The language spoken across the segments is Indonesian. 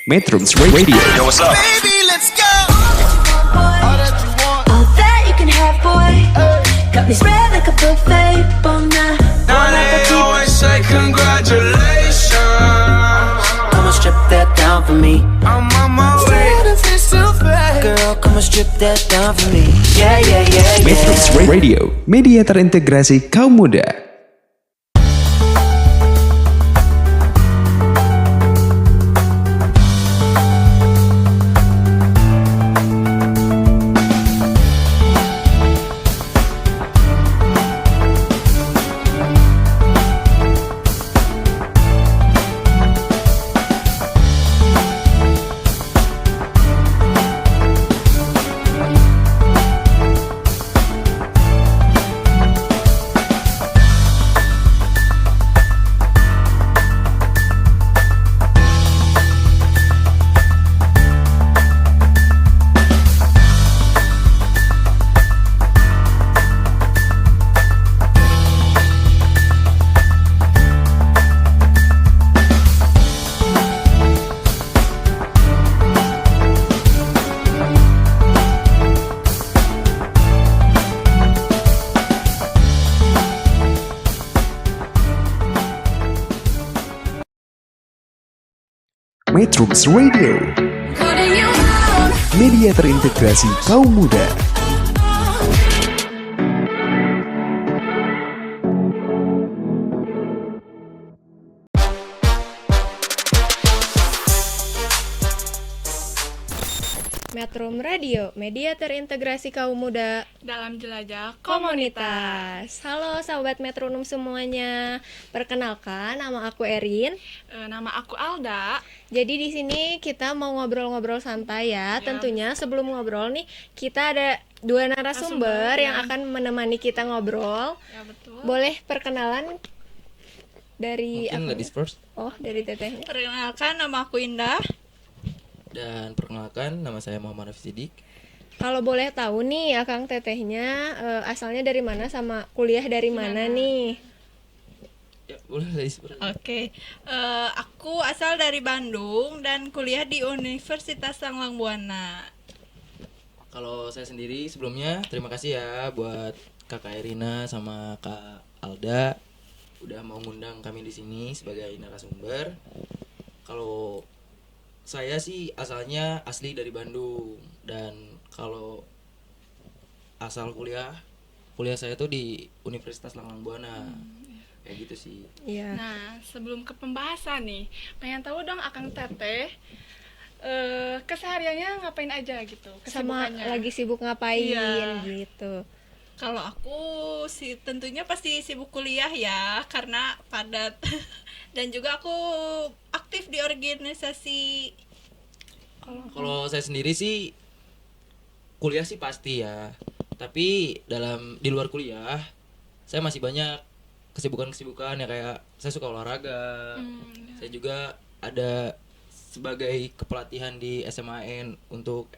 Metrums Radio. Yo, what's up? Baby, let's go. All that you can have, boy. Got me spread like a buffet, bon night. Now they always say congratulations. Come on, strip that down for me. I'm on my way. Girl, come on, strip that down for me. Yeah, yeah, yeah, Metrums yeah. Radio, media terintegrasi kaum muda. Metrums Radio, media terintegrasi kaum muda. Metrum Radio, media terintegrasi kaum muda dalam jelajah komunitas. Halo sahabat metronom semuanya. Perkenalkan, nama aku Erin. Nama aku Alda. Jadi di sini kita mau ngobrol-ngobrol santai ya. Tentunya sebelum ngobrol nih kita ada dua narasumber yang akan menemani kita ngobrol. Ya betul. Boleh perkenalan dari Mungkin ladies first. Oh, dari tetehnya. Perkenalkan, nama aku Indah. Dan perkenalkan, nama saya Muhammad Hafiz Siddiq. Kalau boleh tahu nih akang tetehnya asalnya dari mana sama kuliah dari mana nih? Ya, boleh ladies first. Oke. Aku asal dari Bandung dan kuliah di Universitas Sanglang Buana. Kalau saya sendiri sebelumnya terima kasih ya buat Kakak Erina sama Kak Alda udah mau ngundang kami di sini sebagai narasumber. Kalau saya sih asalnya asli dari Bandung, dan kalau asal kuliah saya tuh di Universitas Sanglang Buana. Kayak gitu sih. Iya. Nah, sebelum ke pembahasan nih, pengen tahu dong Akang Teteh kesehariannya ngapain aja gitu, Sama kesibukannya. lagi sibuk ngapain Iya. gitu. Kalau aku sih tentunya pasti sibuk kuliah ya, karena padat. Dan juga aku aktif di organisasi. Kalau saya sendiri sih kuliah sih pasti ya. Tapi di luar kuliah saya masih banyak kesibukan-kesibukan ya, kayak saya suka olahraga. Saya juga ada sebagai kepelatihan di SMAN untuk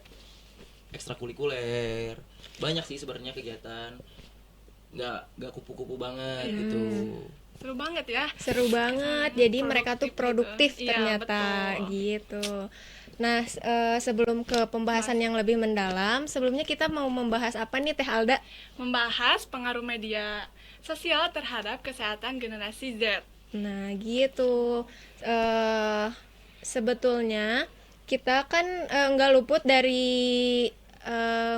ekstrakurikuler. Banyak sih sebenarnya kegiatan. Nggak kupu-kupu banget gitu. Seru banget ya. Seru banget. Jadi mereka tuh produktif gitu. Iya, ternyata betul. gitu. Nah, sebelum ke pembahasan yang lebih mendalam, sebelumnya kita mau membahas apa nih Teh Alda? Membahas pengaruh media sosial terhadap kesehatan generasi Z. Nah, gitu. Sebetulnya kita kan nggak luput dari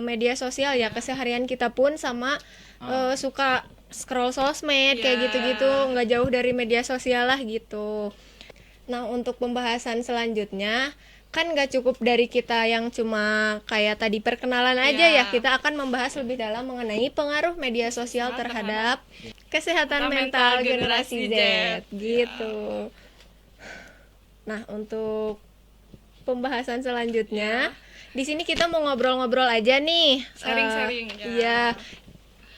media sosial ya. Keseharian kita pun sama suka scroll sosmed kayak gitu-gitu, nggak jauh dari media sosial lah gitu. Nah, untuk pembahasan selanjutnya kan nggak cukup dari kita yang cuma kayak tadi perkenalan aja ya, kita akan membahas lebih dalam mengenai pengaruh media sosial terhadap kesehatan mental generasi Z gitu. Nah, untuk pembahasan selanjutnya di sini kita mau ngobrol-ngobrol aja nih, Sharing-sharing ya. Iya,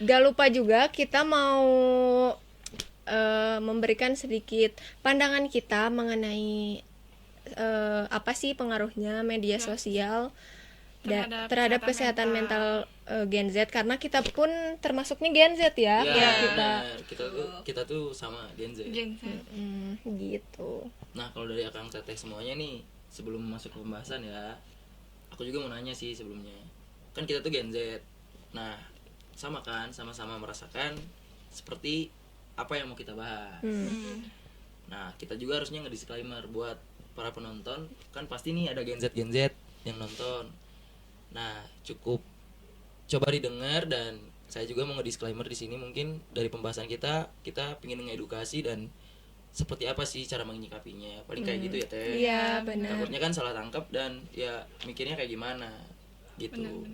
gak lupa juga kita mau memberikan sedikit pandangan kita mengenai apa sih pengaruhnya media sosial terhadap kesehatan mental Gen Z, karena kita pun termasuknya Gen Z ya. Ya, kita kita tuh sama Gen Z. Gen Z. gitu. Nah, kalau dari Akang Teteh semuanya nih, sebelum masuk ke pembahasan ya, aku juga mau nanya sih sebelumnya. Kan kita tuh Gen Z. Nah, sama kan, sama-sama merasakan seperti apa yang mau kita bahas. Nah, kita juga harusnya nge-disclaimer buat para penonton, kan pasti nih ada Gen Z yang nonton. Nah, cukup coba didengar, dan saya juga mau nge-disclaimer di sini, mungkin dari pembahasan kita pengen ngedukasi dan seperti apa sih cara menyikapinya. Paling kayak gitu ya, Teh. Iya, benar. Takutnya kan salah tangkap dan ya mikirnya kayak gimana gitu.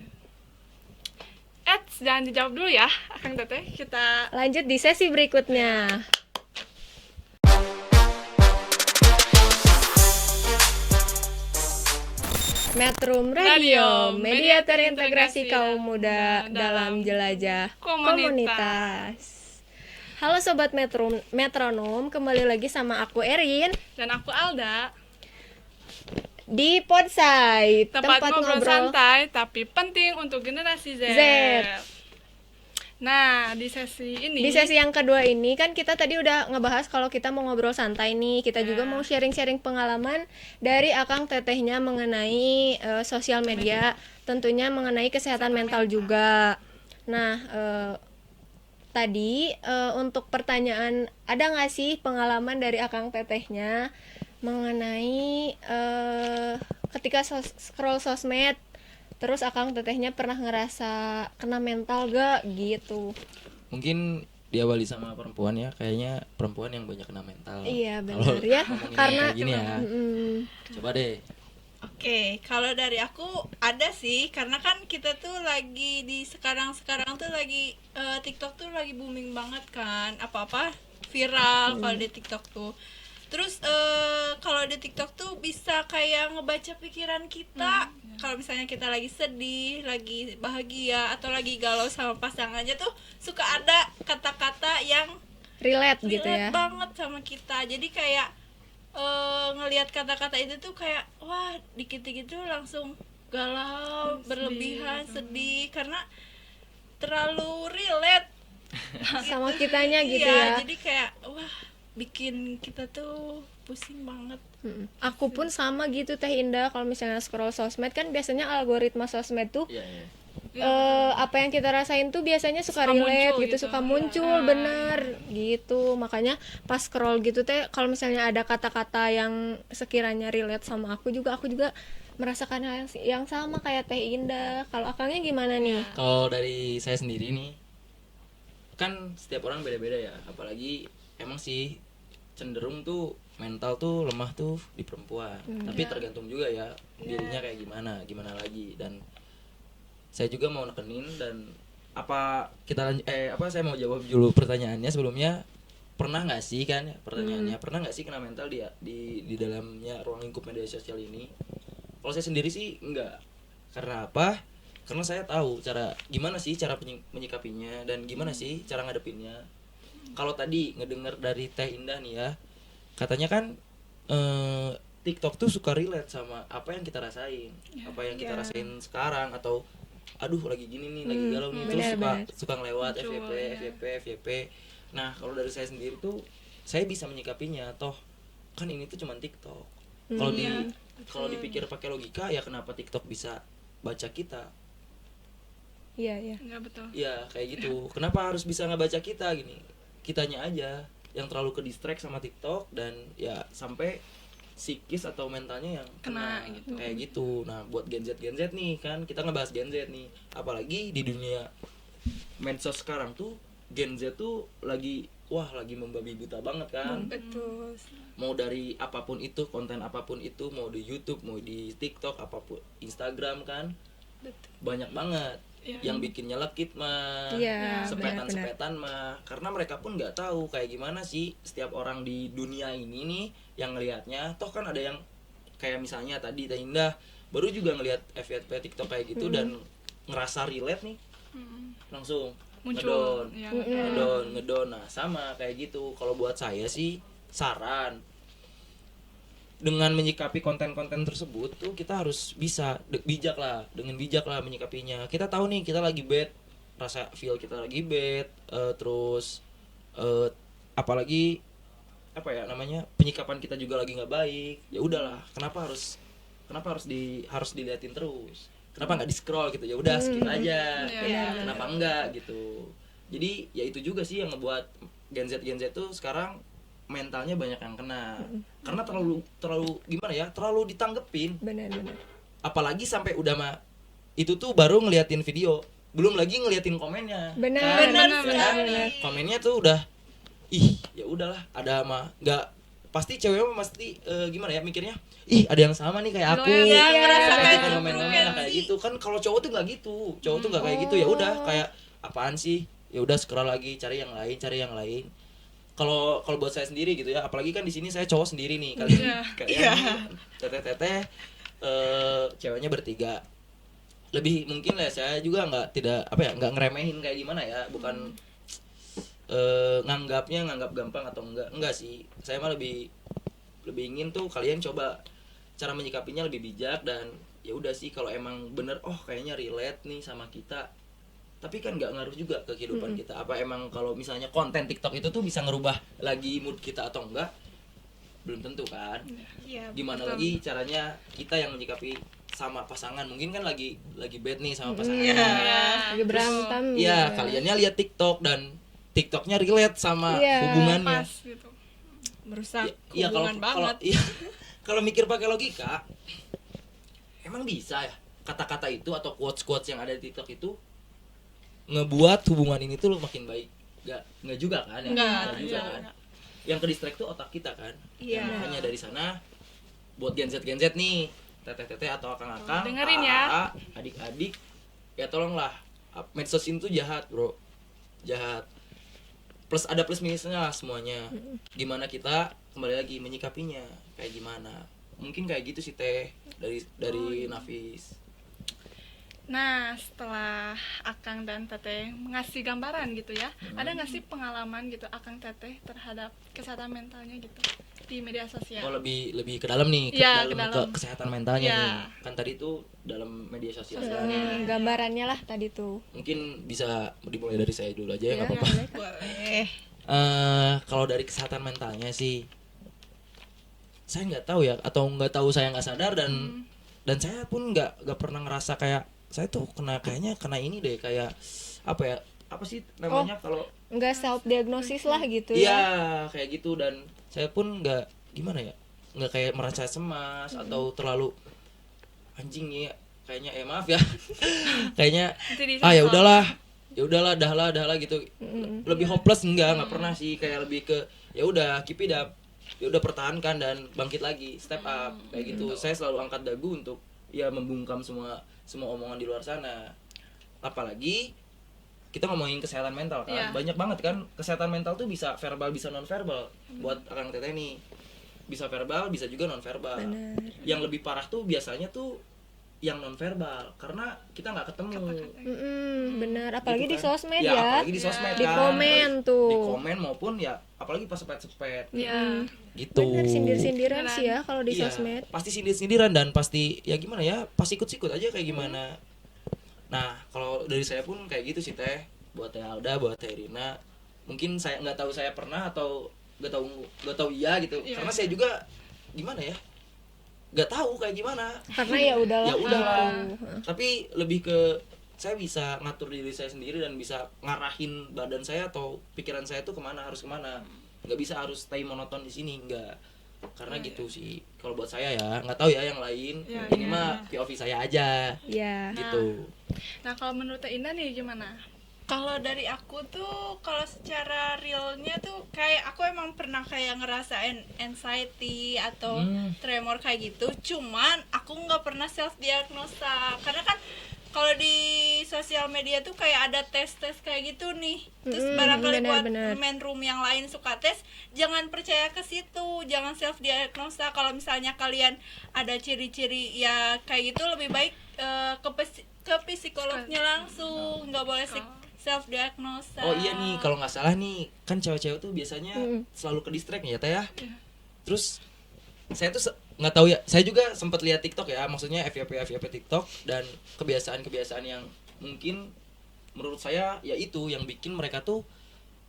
Jangan dijawab dulu ya, Akang Teteh. Kita Lanjut di sesi berikutnya. Metrum Radio, media terintegrasi kaum muda dalam jelajah komunitas. Halo Sobat Metronom, kembali lagi sama aku Erin dan aku Alda, di Podside, tempat ngobrol santai tapi penting untuk generasi Z. Nah, di sesi yang kedua ini kan kita tadi udah ngebahas kalau kita mau ngobrol santai nih, kita juga mau sharing-sharing pengalaman dari Akang Tetehnya mengenai sosial media, tentunya mengenai kesehatan mental juga. Nah, tadi untuk pertanyaan, ada nggak sih pengalaman dari Akang Tetehnya mengenai ketika scroll sosmed, terus Akang Tetehnya pernah ngerasa kena mental gak gitu? Mungkin diawali sama perempuan ya, kayaknya perempuan yang banyak kena mental. Iya benar ya, karena kayak gini ya. Coba deh. Oke, kalau dari aku ada sih, karena kan kita tuh lagi di sekarang tuh lagi TikTok tuh lagi booming banget kan, apa-apa viral kalau di TikTok tuh. Terus kalau di TikTok tuh bisa kayak ngebaca pikiran kita. Kalau misalnya kita lagi sedih, lagi bahagia, atau lagi galau sama pasangannya tuh suka ada kata-kata yang relate gitu ya. banget sama kita. Jadi kayak ngelihat kata-kata itu tuh kayak wah, dikit-dikit tuh langsung galau, berlebihan, sedih karena terlalu relate sama kitanya gitu iya, ya. jadi kayak wah, bikin kita tuh pusing banget. Aku pun sama gitu Teh Indah, kalau misalnya scroll sosmed kan biasanya algoritma sosmed tuh apa yang kita rasain tuh biasanya suka relate muncul gitu, suka muncul bener gitu. Makanya pas scroll gitu Teh, kalau misalnya ada kata-kata yang sekiranya relate sama aku juga merasakan hal yang sama kayak Teh Indah. Kalau Akangnya gimana nih? Kalau dari saya sendiri nih, kan setiap orang beda-beda ya, apalagi emang sih cenderung tuh mental tuh lemah tuh di perempuan. Tapi tergantung juga ya dirinya kayak gimana lagi. Dan saya juga mau nekenin, dan saya mau jawab dulu pertanyaannya sebelumnya. Pernah nggak sih kan pertanyaannya, pernah nggak sih kena mental di dalamnya ruang lingkup media sosial ini? Kalau saya sendiri sih enggak. Karena apa? Karena saya tahu gimana sih cara menyikapinya dan gimana sih cara ngadepinnya. Kalau tadi ngedenger dari Teh Indah nih ya, katanya kan TikTok tuh suka relate sama apa yang kita rasain, apa yang kita rasain sekarang, atau aduh lagi gini nih, lagi galau nih, terus suka ngelewat FYP. Nah, kalau dari saya sendiri tuh saya bisa menyikapinya, toh kan ini tuh cuma TikTok. Kalau dipikir pakai logika, ya kenapa TikTok bisa baca kita? Iya. Enggak betul. Iya, kayak gitu. Kenapa harus bisa ngebaca kita gini? Kitanya aja yang terlalu ke distract sama TikTok, dan ya sampai psikis atau mentalnya yang kena gitu. Kayak gitu. Nah, buat Gen Z nih kan, kita ngebahas Gen Z nih. Apalagi di dunia medsos sekarang tuh Gen Z tuh lagi membabi buta banget kan. Betul. Mau dari apapun itu, konten apapun itu, mau di YouTube, mau di TikTok, apapun, Instagram kan. Betul. Banyak banget yang bikin nyelekit mah, sepetan mah, karena mereka pun nggak tahu kayak gimana sih setiap orang di dunia ini nih yang ngelihatnya. Toh kan ada yang kayak misalnya tadi Teh Indah baru juga ngelihat FYP TikTok kayak gitu dan ngerasa relate nih, langsung muncul ngedon. Nah, sama kayak gitu. Kalau buat saya sih saran, dengan menyikapi konten-konten tersebut tuh kita harus bisa bijak lah menyikapinya. Kita tahu nih kita lagi bad, rasa feel kita lagi bad, terus apalagi penyikapan kita juga lagi nggak baik. Ya udahlah, kenapa harus kenapa harus diliatin terus, kenapa nggak di scroll gitu, ya udah skip aja. Kenapa enggak gitu. Jadi ya itu juga sih yang ngebuat Gen Z tuh sekarang mentalnya banyak yang kena, karena terlalu gimana ya, terlalu ditanggepin. Benar. Apalagi sampai udah itu tuh baru ngeliatin video, belum lagi ngeliatin komennya. Benar. Komennya tuh udah ya udahlah, ada mah nggak pasti cewek mah pasti gimana ya mikirnya, ada yang sama nih kayak aku. ngerasa Pasti kayak kan gitu komen-komen kan kayak sih. gitu kan. Kalau cowok tuh nggak gitu, cowok tuh nggak kayak gitu, ya udah kayak apaan sih, ya udah scroll lagi, cari yang lain. Kalau buat saya sendiri gitu ya, apalagi kan di sini saya cowok sendiri nih, kalian teteh ceweknya bertiga, lebih mungkin lah saya juga nggak ngeremehin kayak gimana ya, bukan nganggap gampang atau enggak sih, saya mah lebih ingin tuh kalian coba cara menyikapinya lebih bijak. Dan ya udah sih, kalau emang bener kayaknya relate nih sama kita, tapi kan nggak ngaruh juga ke kehidupan kita. Apa emang kalau misalnya konten TikTok itu tuh bisa ngerubah lagi mood kita atau enggak, belum tentu kan. Gimana lagi caranya kita yang menyikapi sama pasangan, mungkin kan lagi bad nih sama pasangannya. Lagi berantem. Iya, kaliannya lihat TikTok dan TikToknya relate sama hubungannya. Pas gitu. Merusak Iya, hubungan banget. Kalau mikir pakai logika, emang bisa ya kata-kata itu atau quotes yang ada di TikTok itu ngebuat hubungan ini tuh makin baik? Nggak juga kan? Nggak juga kan? Yang ke distract tuh otak kita kan. Iya. Makanya dari sana buat Gen Z nih, teteh atau akang-akang, dengerin ya. adik-adik, ya tolonglah, medsos ini tuh jahat bro, jahat. Ada plus minusnya lah semuanya. Gimana kita kembali lagi menyikapinya kayak gimana? Mungkin kayak gitu sih teh dari Nafis. Nah, setelah Akang dan Teteh ngasih gambaran gitu ya, ada nggak sih pengalaman gitu Akang Teteh terhadap kesehatan mentalnya gitu di media sosial? Oh, lebih ke dalam nih, Iya, ke ke dalam. kesehatan mentalnya Iya. nih. Kan tadi tuh dalam media sosial. Gambarannya lah tadi tuh. Mungkin bisa dimulai dari saya dulu aja ya, nggak apa-apa. Boleh. Kalau dari kesehatan mentalnya sih, saya nggak tahu ya, atau nggak tahu saya nggak sadar, dan saya pun nggak pernah ngerasa kayak saya tuh kayaknya kena ini deh, kayak apa sih namanya kalau Nggak self diagnosis lah gitu iya ya. kayak gitu. Dan saya pun nggak nggak kayak merasa cemas atau terlalu anjing ya kayaknya, maaf ya kayaknya ya udahlah dah gitu. Lebih hopeless nggak pernah sih, kayak lebih ke ya udah keep it up, ya udah pertahankan dan bangkit lagi, step up kayak gitu. Saya selalu angkat dagu untuk ya membungkam semua omongan di luar sana. Apalagi kita ngomongin kesehatan mental kan, banyak banget kan. Kesehatan mental tuh bisa verbal bisa non verbal. Buat Akang Teteh nih, bisa verbal bisa juga non verbal. Yang lebih parah tuh biasanya tuh yang non verbal, karena kita nggak ketemu. Bener, apalagi Gitu di kan. sosmed Ya, ya. apalagi di sosmed Di kan. komen tuh. Di komen maupun ya apalagi pas sepet gitu. Bener, sindir-sindiran sih ya kalau di Iya, sosmed. pasti sindir-sindiran dan pasti ya gimana ya, pasti ikut-ikut aja kayak gimana. Nah, kalau dari saya pun kayak gitu sih teh. Buat Teh Alda, buat Teh Rina, mungkin saya nggak tahu saya pernah atau nggak tahu iya gitu. Karena saya juga gimana ya, nggak tahu kayak gimana. Karena ya udahlah. Ya udahlah. Tapi lebih ke saya bisa ngatur diri saya sendiri dan bisa ngarahin badan saya atau pikiran saya tuh harus kemana. Nggak bisa harus stay monoton di sini, nggak. Karena gitu sih kalau buat saya ya, nggak tahu ya yang lain. Ini mah POV saya aja. Iya. Gitu. Nah, kalau menurut Teh Indah nih gimana? Kalau dari aku tuh, kalau secara realnya tuh kayak aku emang pernah kayak ngerasain anxiety atau tremor kayak gitu. Cuman aku nggak pernah self diagnosa, karena kan kalau di sosial media tuh kayak ada tes kayak gitu nih. Terus barangkali buat main room yang lain suka tes, jangan percaya ke situ, jangan self diagnosa. Kalau misalnya kalian ada ciri-ciri ya kayak gitu, lebih baik ke psikolognya langsung, nggak boleh self diagnosa. Oh iya nih, kalau nggak salah nih kan cewek-cewek tuh biasanya selalu ke distract ya teh ya. Terus saya tuh nggak tahu ya, saya juga sempat lihat TikTok ya, maksudnya FYP TikTok, dan kebiasaan yang mungkin menurut saya ya itu yang bikin mereka tuh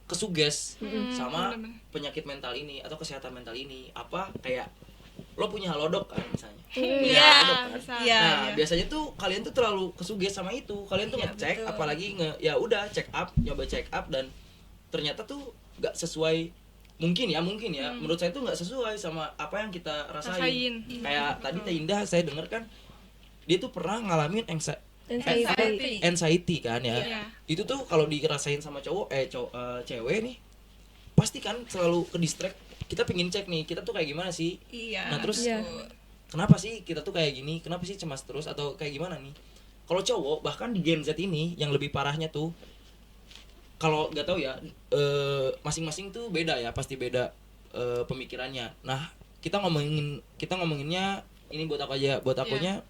kesuges sama penyakit mental ini atau kesehatan mental ini. Apa kayak lo punya halodoc kan misalnya. Iya, Punya halodoc kan. bisa. Iya, Nah, iya. biasanya tuh kalian tuh terlalu kesuges sama itu. Kalian tuh Iya, ngecek betul. apalagi ya udah check up, nyoba check up dan ternyata tuh nggak sesuai. Mungkin ya menurut saya tuh nggak sesuai sama apa yang kita rasain. Rasain. Kayak tadi Teh Indah saya dengar kan dia tuh pernah ngalamin anxiety kan ya. Iya. Itu tuh kalau dirasain sama cewek nih pasti kan selalu ke distract. Kita pingin cek nih kita tuh kayak gimana sih. Iya. Nah terus Iya. kenapa sih kita tuh kayak gini, kenapa sih cemas terus atau kayak gimana nih. Kalau cowok bahkan di Gen Z ini yang lebih parahnya tuh kalau nggak tahu ya masing-masing tuh beda ya, pasti beda pemikirannya. Nah kita ngomonginnya ini buat aku aja, buat akunya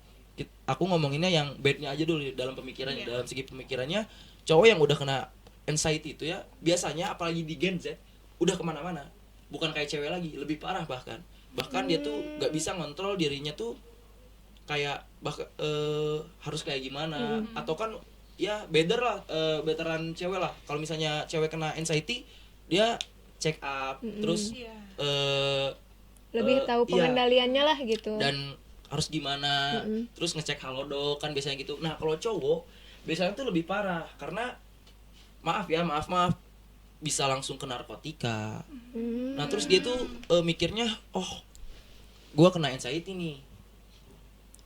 aku ngomonginnya yang badnya aja dulu dalam pemikirannya. Dalam segi pemikirannya cowok yang udah kena anxiety itu ya biasanya apalagi di Gen Z udah kemana-mana, bukan kayak cewek lagi, lebih parah bahkan dia tuh nggak bisa ngontrol dirinya tuh kayak harus kayak gimana atau kan ya betteran cewek lah. Kalau misalnya cewek kena anxiety dia check up terus Lebih tahu iya. pengendaliannya lah gitu. Dan harus gimana terus ngecek halodoc kan biasanya gitu. Nah kalau cowok biasanya tuh lebih parah karena maaf bisa langsung ke narkotika. Nah terus dia tuh mikirnya gua kena anxiety nih.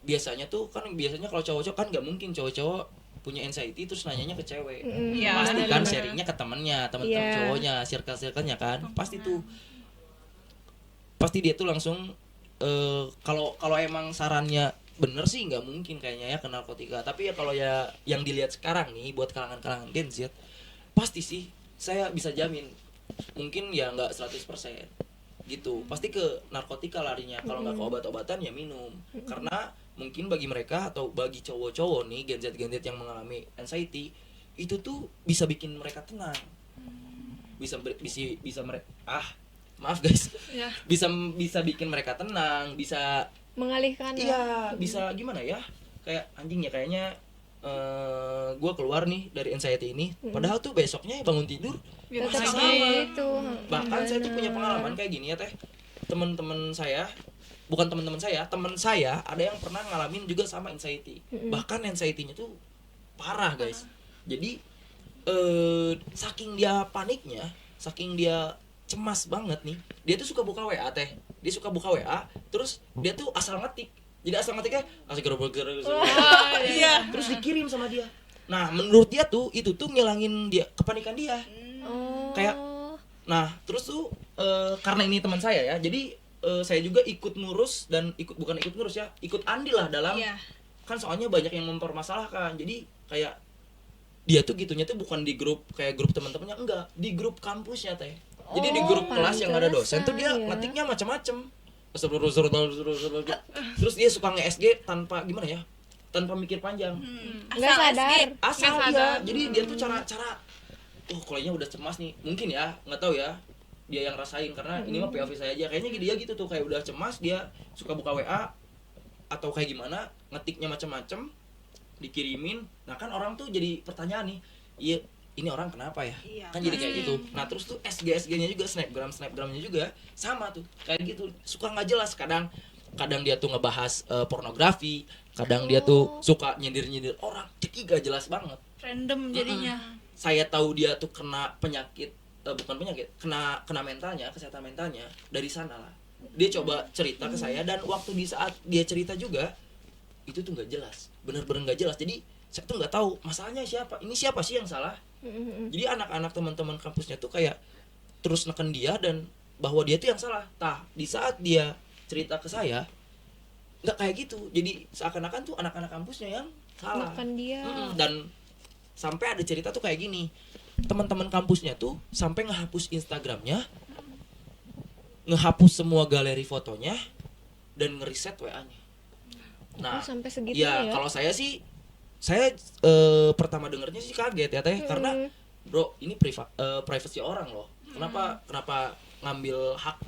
Biasanya kalau cowok-cowok kan nggak mungkin cowok-cowok punya anxiety terus nanyanya ke cewek. Iya, Pasti benar, kan benar. sharingnya ke temennya, teman-teman Iya. cowoknya, circle-circle-nya kan. Pasti dia tuh langsung kalau emang sarannya bener sih nggak mungkin kayaknya ya ke narkotika. Tapi ya kalau ya yang dilihat sekarang nih buat kalangan Gen Z pasti sih saya bisa jamin mungkin ya nggak 100% gitu. Pasti ke narkotika larinya. Kalau nggak ke obat-obatan ya minum. Karena mungkin bagi mereka atau bagi cowok-cowok nih Gen Z yang mengalami anxiety itu tuh bisa bikin mereka tenang. Bisa maaf guys. Ya. Bisa bikin mereka tenang, bisa Mengalihkan. iya, bisa gimana ya? Kayak anjing ya kayaknya gue keluar nih dari anxiety ini. Padahal tuh besoknya bangun tidur Tetap masih sama. gitu. Bahkan saya tuh punya pengalaman kayak gini ya Teh. Teman-teman saya, bukan teman-teman saya, teman saya ada yang pernah ngalamin juga sama anxiety. Bahkan anxiety-nya tuh parah, guys. Jadi saking dia paniknya, saking dia cemas banget nih, dia tuh suka buka WA Teh. Dia suka buka WA, terus dia tuh asal ngetik. Jadi asal ngetiknya asal gerobak Iya. terus dikirim sama dia. Nah, menurut dia tuh itu tuh ngilangin dia kepanikan dia. Oh. Kayak nah, terus tuh karena ini teman saya ya. Jadi saya juga ikut ngurus dan bukan ikut ngurus ya, ikut andil lah dalam Iya. kan soalnya banyak yang mempermasalahkan. Jadi kayak dia tuh gitunya tuh bukan di grup kayak grup teman-temannya, enggak, di grup kampusnya Teh. Jadi di grup kelas yang ada dosen tuh dia pantesan, ya. ngetiknya macam-macam. Terus dia suka nge-SG tanpa gimana ya? Tanpa mikir panjang. Nggak sadar. Asal Nggak dia. sadar. Jadi dia tuh cara kayaknya udah cemas nih. Mungkin ya, nggak tahu ya. Dia yang rasain karena ini mah POV saya aja. Kayaknya dia gitu tuh kayak udah cemas, dia suka buka WA atau kayak gimana, ngetiknya macam-macam, dikirimin. Nah, kan orang tuh jadi pertanyaan nih. Iya, ini orang kenapa ya? Iya, Kan jadi kayak gitu. Nah, terus tuh SG-nya juga, snapgramnya juga sama tuh. Kayak gitu. Suka nggak jelas kadang dia tuh ngebahas pornografi, kadang dia tuh suka nyindir-nyindir orang. Jadi gak jelas banget. Random jadinya. Saya tahu dia tuh kena penyakit bukan penyakit, kena mentalnya, kesehatan mentalnya dari sana lah. Dia coba cerita ke saya dan waktu di saat dia cerita juga itu tuh nggak jelas, bener-bener nggak jelas. Jadi saya tuh nggak tahu masalahnya siapa, ini siapa sih yang salah. Jadi anak-anak teman-teman kampusnya tuh kayak terus neken dia dan bahwa dia tuh yang salah. Tah di saat dia cerita ke saya nggak kayak gitu. Jadi seakan-akan tuh anak-anak kampusnya yang salah. Makan dia. Dan sampai ada cerita tuh kayak gini, teman-teman kampusnya tuh sampai ngehapus Instagramnya, ngehapus semua galeri fotonya dan ngeriset WA-nya. Nah, Sampai segitunya ya. kalau saya sih pertama dengernya sih kaget ya Teh, karena bro ini privacy orang loh. Kenapa ngambil hak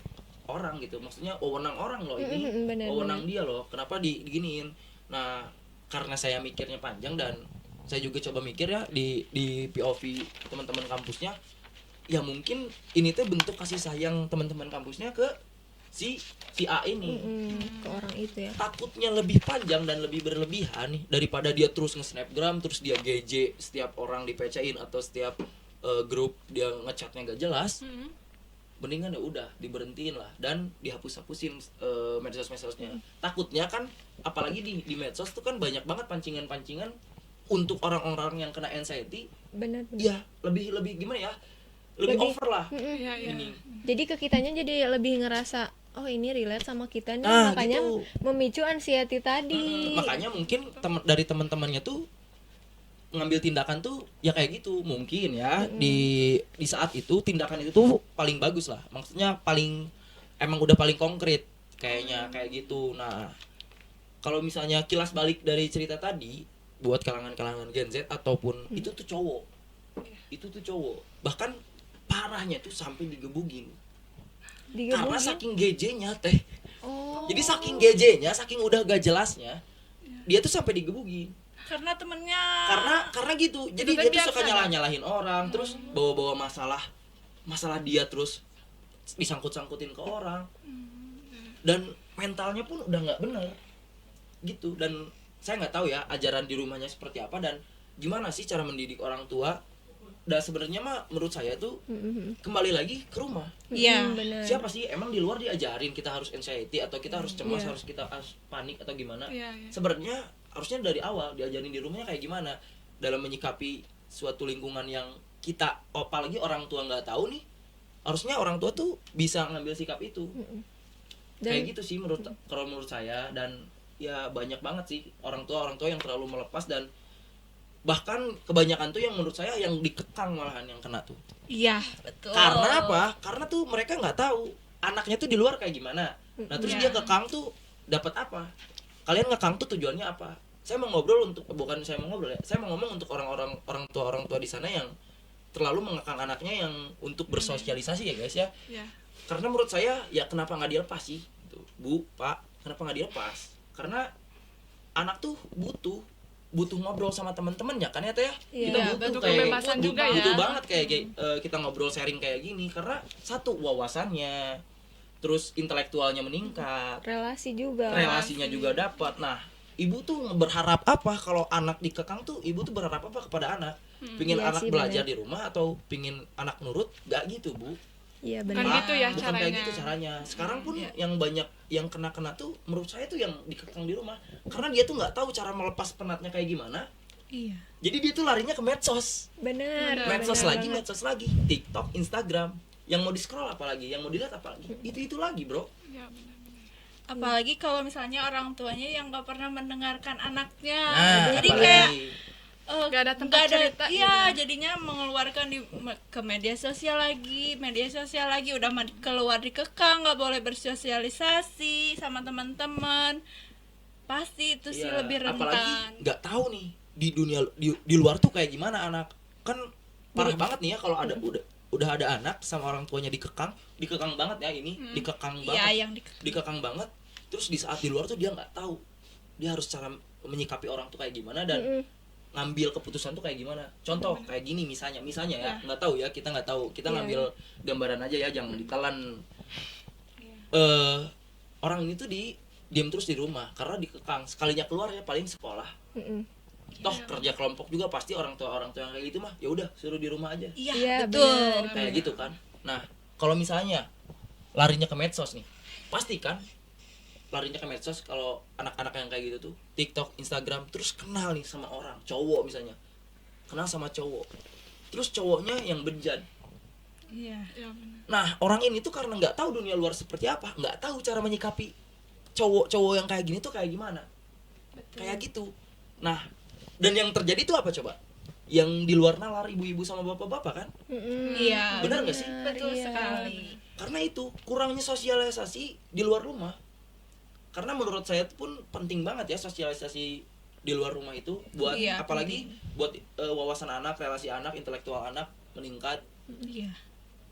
orang gitu? Maksudnya wewenang orang loh ini, benar, wewenang dia loh. Kenapa diginiin? Nah, karena saya mikirnya panjang dan saya juga coba mikir ya di POV teman-teman kampusnya, ya mungkin ini tuh bentuk kasih sayang teman-teman kampusnya ke si A ini. Ke orang itu ya. Takutnya lebih panjang dan lebih berlebihan nih daripada dia terus nge-snapgram, terus dia GJ setiap orang dipecein atau setiap grup dia ngechatnya gak jelas. Mendingan ya udah diberhentiin lah dan dihapus-hapusin medsos-medsosnya. Takutnya kan apalagi di medsos tuh kan banyak banget pancingan-pancingan untuk orang-orang yang kena anxiety. Benar. Ya lebih gimana ya, lebih over lah Iya, iya. ini. Jadi ke kitanya jadi lebih ngerasa oh ini relate sama kita nih, Nah, makanya gitu. memicu anxiety tadi. Makanya mungkin dari teman-temannya tuh ngambil tindakan tuh ya kayak gitu mungkin ya. Di saat itu tindakan itu tuh paling bagus lah, maksudnya paling emang udah paling konkret kayaknya kayak gitu. Nah kalau misalnya kilas balik dari cerita tadi buat kalangan Gen Z ataupun itu tuh cowok bahkan parahnya tuh sampai digebugin. Karena saking GJ-nya teh. Jadi saking GJ-nya, saking udah gak jelasnya, dia tuh sampai digebugin. Karena temennya Karena gitu. Jadi Itu dia tuh biasa, suka nyalahin orang, terus bawa masalah dia terus disangkut-sangkutin ke orang. Dan mentalnya pun udah nggak bener gitu. Dan saya nggak tahu ya ajaran di rumahnya seperti apa dan gimana sih cara mendidik orang tua. Dan sebenarnya mah menurut saya tuh kembali lagi ke rumah. Iya. Benar. Siapa sih emang di luar diajarin kita harus anxiety atau kita harus cemas, harus panik atau gimana? Iya, iya. Sebenarnya harusnya dari awal diajarin di rumahnya kayak gimana dalam menyikapi suatu lingkungan yang kita apalagi orang tua nggak tahu nih. Harusnya orang tua tuh bisa ngambil sikap itu. Kayak gitu sih kalau menurut saya. Dan ya banyak banget sih orang tua yang terlalu melepas dan bahkan kebanyakan tuh yang menurut saya yang dikekang malahan yang kena tuh. Iya, betul. Karena apa? Karena tuh mereka nggak tahu anaknya tuh di luar kayak gimana. Nah terus dia kekang tuh dapat apa? Kalian ngekang tuh tujuannya apa? Saya mau ngobrol saya mau ngomong untuk orang tua di sana yang terlalu mengekang anaknya yang untuk bersosialisasi ya guys ya. Iya. Karena menurut saya ya kenapa nggak dilepas sih, gitu. Bu, Pak, kenapa nggak dilepas? Karena anak tuh butuh ngobrol sama teman-temannya kan ya teh ya. Kita Iya, butuh kebebasan juga ya. butuh banget kayak kita ngobrol sharing kayak gini karena satu wawasannya, terus intelektualnya meningkat, relasinya juga dapat. Nah ibu tuh berharap apa kalau anak dikekang tuh? Ibu tuh berharap apa kepada anak? Pingin Iya anak sih, belajar bener. di rumah atau pingin anak nurut? Gak gitu bu. Iya Bukan benar. gitu ya Bukan kayak caranya. gitu caranya. Sekarang pun yang banyak yang kena tuh menurut saya tuh yang dikekang di rumah karena dia tuh nggak tahu cara melepas penatnya kayak gimana. Iya. Jadi dia tuh larinya ke medsos. Benar. Medsos lagi, TikTok, Instagram. Yang mau di scroll apalagi, yang mau dilihat apalagi. Itu lagi, bro. Iya, benar. Apalagi kalau misalnya orang tuanya yang nggak pernah mendengarkan anaknya. Nah, Jadi apalagi. kayak Nggak ada tempat cerita gitu iya, ya. jadinya mengeluarkan ke media sosial lagi udah keluar dikekang, nggak boleh bersosialisasi sama teman-teman. Pasti itu sih Iya, lebih apalagi rentan. nggak tahu nih di dunia di luar tuh kayak gimana anak. Kan parah banget nih ya kalau ada udah ada anak sama orang tuanya dikekang banget ya ini, dikekang Iya, banget. yang Dikekang banget. Terus di saat di luar tuh dia nggak tahu. Dia harus cara menyikapi orang tuh kayak gimana dan ngambil keputusan tuh kayak gimana. Contoh kayak gini misalnya ya, nggak tahu ya, kita nggak tahu. Kita ngambil gambaran aja ya, jangan ditelan. Orang ini tuh diam terus di rumah karena dikekang. Sekalinya keluar ya paling sekolah. Toh kerja kelompok juga pasti orang tua yang kayak gitu mah ya udah suruh di rumah aja. Iya, Iya, betul. bener. Kayak gitu kan. Nah, kalau misalnya larinya ke medsos nih, pasti kan larinya ke medsos kalau anak-anak yang kayak gitu tuh TikTok, Instagram, terus kenal nih sama orang, cowok misalnya, kenal sama cowok, terus cowoknya yang bejat. Iya. Iya, benar. Nah orang ini tuh karena nggak tahu dunia luar seperti apa, nggak tahu cara menyikapi cowok-cowok yang kayak gini tuh kayak gimana, kayak gitu. Nah dan yang terjadi tuh apa coba? Yang di luar nalar ibu-ibu sama bapak-bapak kan? Iya. Benar nggak sih? Betul sekali. Karena itu kurangnya sosialisasi di luar rumah. Karena menurut saya pun penting banget ya sosialisasi di luar rumah itu buat Iya, apalagi buat wawasan anak, relasi anak, intelektual anak meningkat. Iya.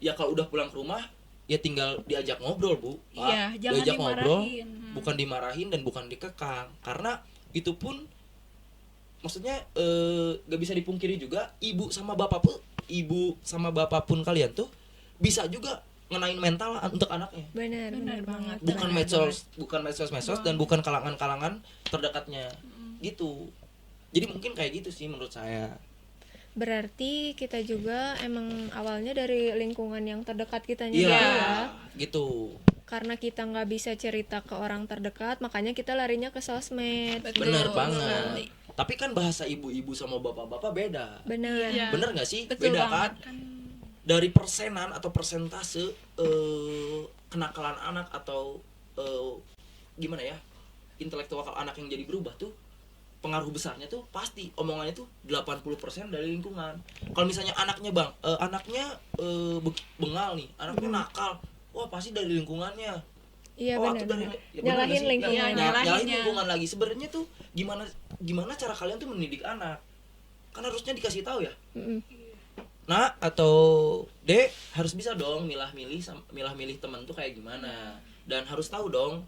Ya kalau udah pulang ke rumah ya tinggal diajak ngobrol bu. Pak. Iya, jangan Diajak ngobrol, dimarahin. bukan dimarahin dan bukan dikekang. Karena itu pun maksudnya gak bisa dipungkiri juga ibu sama bapak pun kalian tuh bisa juga ngenain mental untuk anaknya. Benar banget. Bukan medsos dan bukan kalangan terdekatnya gitu. Jadi mungkin kayak gitu sih menurut saya. Berarti kita juga emang awalnya dari lingkungan yang terdekat kitanya Iya, dulu ya. gitu. Karena kita nggak bisa cerita ke orang terdekat, makanya kita larinya ke sosmed. Bener banget. Tapi kan bahasa ibu-ibu sama bapak-bapak beda. Bener. Iya. Bener nggak sih? Betul Beda banget. kan? Dari persenan atau persentase kenakalan anak atau gimana ya, intelektual anak yang jadi berubah tuh, pengaruh besarnya tuh pasti omongannya tuh 80% dari lingkungan. Kalau misalnya anaknya bengal nih, anaknya nakal, wah pasti dari lingkungannya. Iya Oh, benar. atau dari Nyalahin bener nggak sih? lingkungan. Iya, Nyalahinnya. nyalahin lingkungan lagi. Sebenarnya tuh gimana cara kalian tuh mendidik anak? Kan harusnya dikasih tahu ya. Mm-mm. Nah, atau Dek harus bisa dong milah-milih teman tuh kayak gimana. Dan harus tahu dong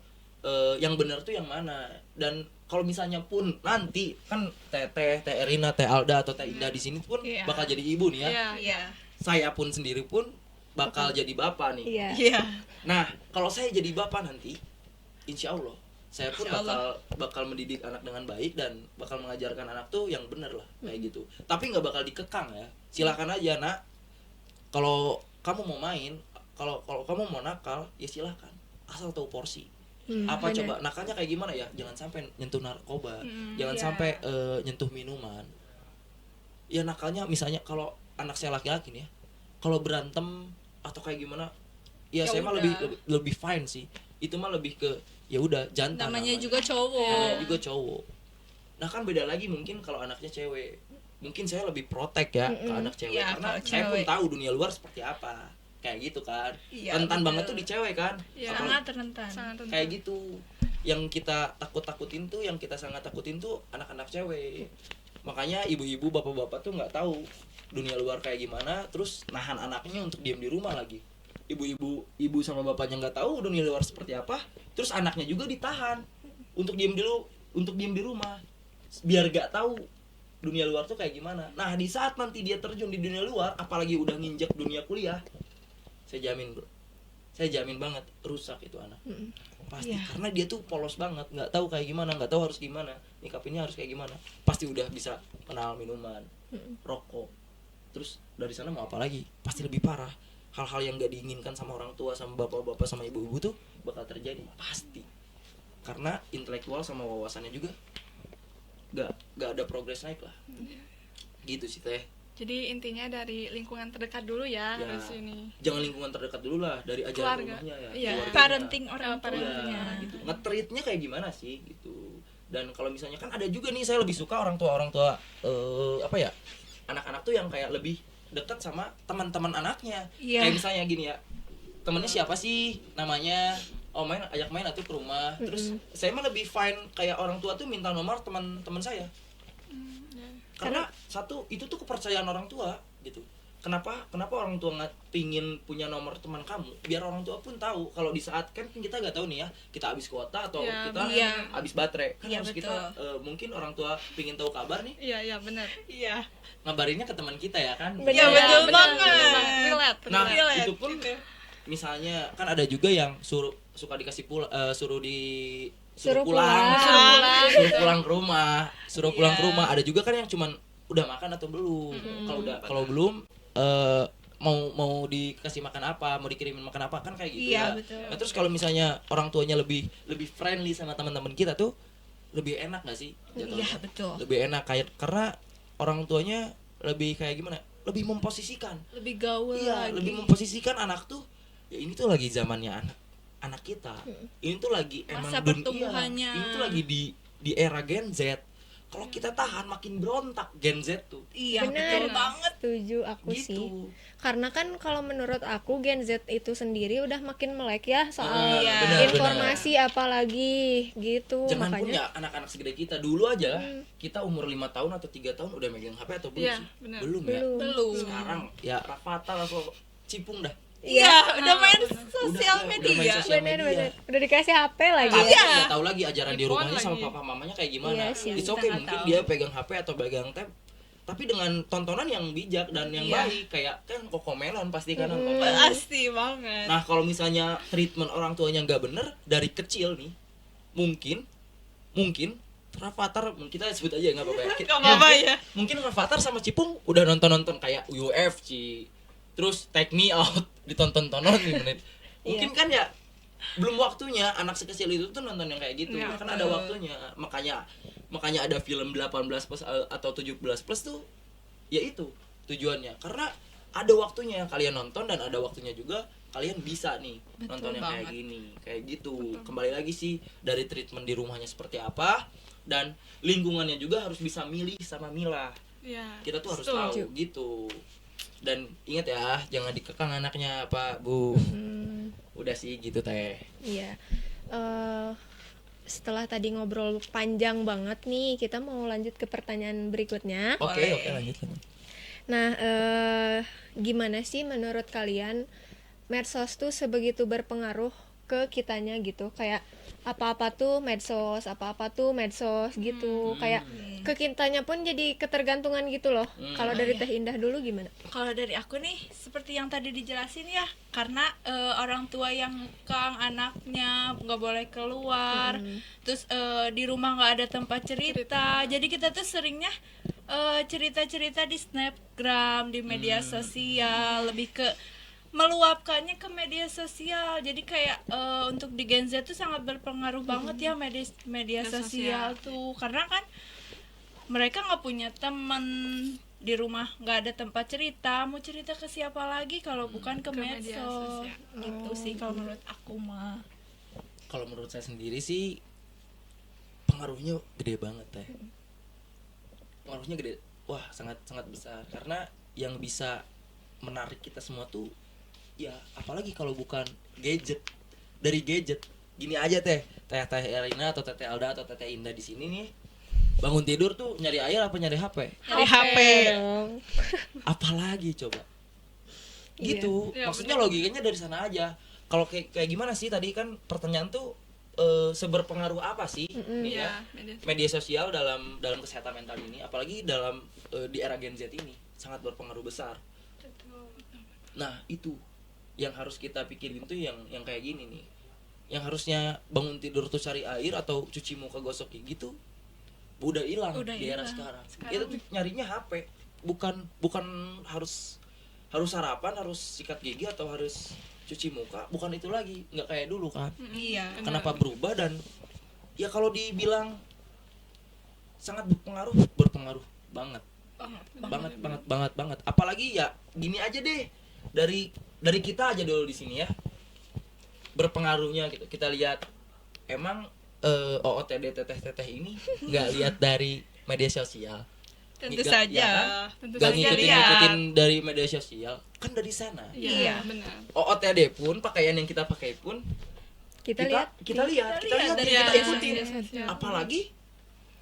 yang benar tuh yang mana. Dan kalau misalnya pun nanti kan Teh Erina, Teh Alda atau Teh Indah di sini pun Iya. bakal jadi ibu nih ya. Iya. Iya. Saya pun sendiri pun bakal jadi bapak nih. Iya. Iya. Nah, kalau saya jadi bapak nanti, insya Allah saya pun Insya Allah. bakal mendidik anak dengan baik dan bakal mengajarkan anak tuh yang benar lah kayak gitu. Tapi nggak bakal dikekang ya. Silakan aja nak. Kalau kamu mau main, kalau kamu mau nakal, ya silakan. Asal tahu porsi. Apa bener. coba nakalnya kayak gimana ya? Jangan sampai nyentuh narkoba, jangan iya. sampai nyentuh minuman. Ya nakalnya misalnya kalau anak saya laki-laki nih ya, kalau berantem atau kayak gimana, ya Ya saya mah udah. lebih fine sih. Itu mah lebih ke ya udah jantan. Namanya namanya. juga cowok. Namanya juga cowok. Nah kan beda lagi mungkin kalau anaknya cewek. Mungkin saya lebih protek ya ke anak cewek Ya, karena kalau saya pun cewek. tahu dunia luar seperti apa. Kayak gitu kan. Iya, Rentan betul. banget tuh di cewek kan. Iya. Apalagi Sangat rentan. Sangat tentu. kayak gitu. Yang kita takutin tuh, yang kita sangat takutin tuh anak-anak cewek. Makanya ibu-ibu, bapak-bapak tuh nggak tahu dunia luar kayak gimana, terus nahan anaknya untuk diam di rumah lagi. Ibu sama bapaknya nggak tahu dunia luar seperti apa, terus anaknya juga ditahan untuk diam di rumah, biar nggak tahu dunia luar tuh kayak gimana. Nah di saat nanti dia terjun di dunia luar, apalagi udah nginjek dunia kuliah, saya jamin bro, saya jamin banget rusak itu anak. Pasti Iya. karena dia tuh polos banget, nggak tahu kayak gimana, nggak tahu harus gimana, nyikapinnya harus kayak gimana. Pasti udah bisa kenal minuman, rokok, terus dari sana mau apa lagi? Pasti lebih parah. Hal-hal yang nggak diinginkan sama orang tua, sama bapak-bapak, sama ibu-ibu tuh bakal terjadi pasti. Karena intelektual sama wawasannya juga nggak ada progres naik lah. Gitu sih teh. Jadi intinya dari lingkungan terdekat dulu ya, Ya, di sini. jangan lingkungan terdekat dulu lah, dari ajaran Keluarga. rumahnya ya. Iya. keluarganya. Parenting orang Oh, parenting. tuanya. Ya, gitu. Nge-treatnya kayak gimana sih gitu. Dan kalau misalnya kan ada juga nih, saya lebih suka orang tua apa ya, anak-anak tuh yang kayak lebih dekat sama teman-teman anaknya. Iya. Kayak misalnya gini ya, temennya siapa sih namanya, oh ajak main atau ke rumah. Terus saya mah lebih fine kayak orang tua tuh minta nomor teman-teman saya. Karena satu itu tuh kepercayaan orang tua gitu. Kenapa orang tua nggak pingin punya nomor teman kamu, biar orang tua pun tahu kalau di saat kan kita nggak tahu nih ya, kita habis kuota atau Ya, kita iya. habis baterai kan, Iya, harus betul. kita mungkin orang tua pingin tahu kabar nih, Iya, iya benar. Iya. ngabarinnya ke teman kita ya kan. Bener. Iya, Ya, betul benar, banget. benar banget. Relate, Nah relate. itu pun misalnya kan ada juga yang suka dikasih suruh pulang ke rumah. Ada juga kan yang cuman udah makan atau belum. Kalau belum mau dikasih makan apa, mau dikirimin makan apa, kan kayak gitu Iya, ya. betul. Nah, terus kalau misalnya orang tuanya lebih friendly sama teman-teman kita tuh lebih enak gak sih jatuhnya? Iya, betul. Lebih enak kayak karena orang tuanya lebih kayak gimana? Lebih memposisikan. Lebih gaul Iya, lagi. lebih memposisikan anak tuh. Ya ini tuh lagi zamannya anak kita. Ini tuh lagi emang Masa pertumbuhannya. Ini tuh lagi di era Gen Z. Kalau kita tahan makin berontak Gen Z tuh. Iya, Bener betul banget. Setuju aku sih. Gitu. Karena kan kalau menurut aku Gen Z itu sendiri udah makin melek ya soal Iya. benar, informasi apalagi gitu. Jangan pun Makanya ya anak-anak segede kita dulu aja. Kita umur 5 tahun atau 3 tahun udah megang HP atau belum Iya, sih? benar. Belum ya. Belum. Sekarang ya Rafathar atau Cipung dah. Iya, udah main sosial Udah main media. sosial bener-bener media. udah dikasih HP lagi. Tapi Iya. nggak tahu lagi ajaran di IPhone rumahnya sama lagi. papa mamanya kayak gimana. Iya sih, It's kita okay nggak mungkin tahu. dia pegang HP atau pegang tab tapi dengan tontonan yang bijak dan yang Iya. baik, kayak kan Cocomelon pasti kan nonton. Pasti banget. Nah kalau misalnya treatment orang tuanya nggak bener dari kecil nih, mungkin Rafathar, kita sebut aja nggak apa-apa ya. Gak apa-apa ya. Mungkin Rafathar sama Cipung udah nonton kayak UFC, terus Take Me Out ditonton-tonton nih menit. Mungkin kan ya belum waktunya anak sekecil itu tuh nonton yang kayak gitu. Ya, Kan ada waktunya. Makanya ada film 18 plus atau 17 plus tuh ya itu tujuannya. Karena ada waktunya kalian nonton dan ada waktunya juga kalian bisa nih nonton yang kayak gini. Kayak gitu. Kembali lagi sih dari treatment di rumahnya seperti apa dan lingkungannya juga harus bisa milih sama milah. Ya, Kita tuh harus setuju. tahu gitu. Dan ingat ya, jangan dikekang anaknya, Pak, Bu. Udah sih gitu teh. Iya. Setelah tadi ngobrol panjang banget nih, kita mau lanjut ke pertanyaan berikutnya. Oke, lanjut. Nah, gimana sih menurut kalian medsos tuh sebegitu berpengaruh ke kitanya gitu? Kayak apa-apa tuh medsos gitu. Kayak ke kitanya pun jadi ketergantungan gitu loh. Kalau dari Teh Indah dulu gimana? Kalau dari aku nih, seperti yang tadi dijelasin ya, karena orang tua yang ngekang anaknya nggak boleh keluar, terus di rumah nggak ada tempat cerita, jadi kita tuh seringnya cerita-cerita di Snapgram, di media sosial, lebih ke meluapkannya ke media sosial. Jadi kayak untuk di Gen Z tuh sangat berpengaruh banget ya media sosial tuh, karena kan mereka nggak punya teman, di rumah nggak ada tempat cerita, mau cerita ke siapa lagi kalau bukan ke media medsos. sosial. Gitu sih kalau menurut aku mah. Kalau menurut saya sendiri sih pengaruhnya gede banget teh. Pengaruhnya gede. Wah, sangat besar karena yang bisa menarik kita semua tuh ya apalagi kalau bukan gadget. Dari gadget. Gini aja teh Erina atau Teh Alda atau Teh Indah di sini nih. Bangun tidur tuh nyari air apa nyari HP? Dari HP. Apalagi coba. Gitu. Iya, Maksudnya logikanya dari sana aja. Kalau kayak gimana sih tadi kan pertanyaan tuh seberpengaruh apa sih nih ya media sosial dalam kesehatan mental ini, apalagi dalam di era Gen Z ini sangat berpengaruh besar. Nah, itu yang harus kita pikirin tuh yang kayak gini nih. Yang harusnya bangun tidur tuh cari air atau cuci muka gosok kayak gitu udah hilang di era sekarang. Kita tuh nyarinya HP, bukan harus sarapan, harus sikat gigi atau harus cuci muka, bukan itu lagi, nggak kayak dulu kan. Iya. Kenapa berubah? Dan ya kalau dibilang sangat berpengaruh banget apalagi ya gini aja deh, dari kita aja dulu di sini ya berpengaruhnya gitu. Kita lihat emang OOTD teteh ini nggak lihat dari media sosial. Tentu Nggak- saja. ya kan? Tentu Gak saja ngikutin dari media sosial kan dari sana. Iya, benar. OOTD pun pakaian yang kita pakai pun Kita lihat kita lihat dari kita media ikutin. sosial. Apalagi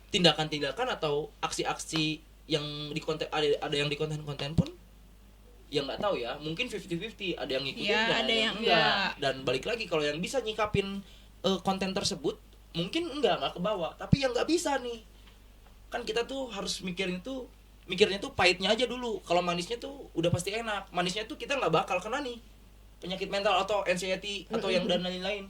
tindakan-tindakan atau aksi-aksi yang di konten ada yang di konten-konten pun yang nggak tahu ya, mungkin 50-50, ada yang ngikutin Iya, dan ada yang enggak. enggak. Dan balik lagi kalau yang bisa nyikapin konten tersebut mungkin enggak ke bawah, tapi yang nggak bisa nih kan kita tuh harus mikirnya tuh pahitnya aja dulu. Kalau manisnya tuh udah pasti enak. Manisnya tuh kita nggak bakal kena nih penyakit mental atau anxiety atau yang dan lain-lain.